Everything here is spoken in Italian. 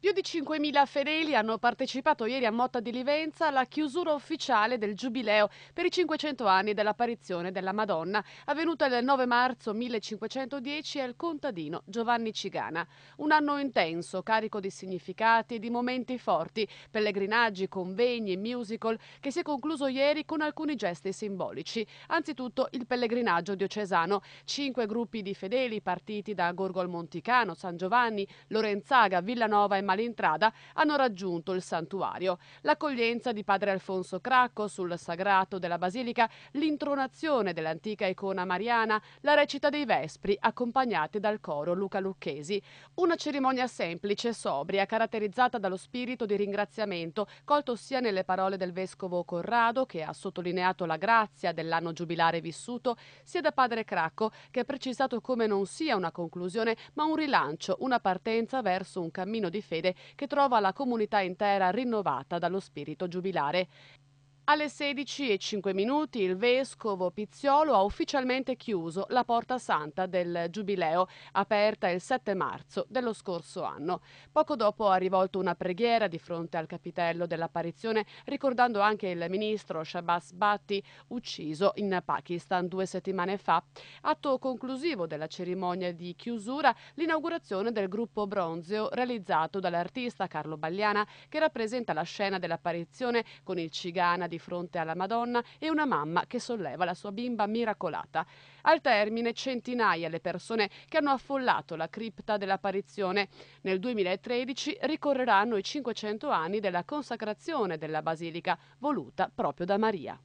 Più di 5.000 fedeli hanno partecipato ieri a Motta di Livenza alla chiusura ufficiale del Giubileo per i 500 anni dell'apparizione della Madonna, avvenuta il 9 marzo 1510 al contadino Giovanni Cigana. Un anno intenso, carico di significati e di momenti forti, pellegrinaggi, convegni, musical, che si è concluso ieri con alcuni gesti simbolici. Anzitutto il pellegrinaggio diocesano. 5 gruppi di fedeli partiti da Gorgo al Monticano, San Giovanni, Lorenzaga, Villanova e Malintrada hanno raggiunto il santuario. L'accoglienza di padre Alfonso Cracco sul sagrato della basilica, l'intronazione dell'antica icona mariana, la recita dei vespri accompagnati dal coro Luca Lucchesi. Una cerimonia semplice e sobria, caratterizzata dallo spirito di ringraziamento, colto sia nelle parole del vescovo Corrado, che ha sottolineato la grazia dell'anno giubilare vissuto, sia da padre Cracco, che ha precisato come non sia una conclusione ma un rilancio, una partenza verso un cammino di fede che trova la comunità intera rinnovata dallo spirito giubilare. Alle 16:05 il vescovo Pizziolo ha ufficialmente chiuso la Porta Santa del Giubileo, aperta il 7 marzo dello scorso anno. Poco dopo ha rivolto una preghiera di fronte al capitello dell'apparizione, ricordando anche il ministro Shahbaz Bhatti, ucciso in Pakistan 2 settimane fa. Atto conclusivo della cerimonia di chiusura, l'inaugurazione del gruppo Bronzeo realizzato dall'artista Carlo Bagliana, che rappresenta la scena dell'apparizione con il Cigana di fronte alla Madonna e una mamma che solleva la sua bimba miracolata. Al termine, centinaia le persone che hanno affollato la cripta dell'apparizione. Nel 2013 ricorreranno i 500 anni della consacrazione della basilica, voluta proprio da Maria.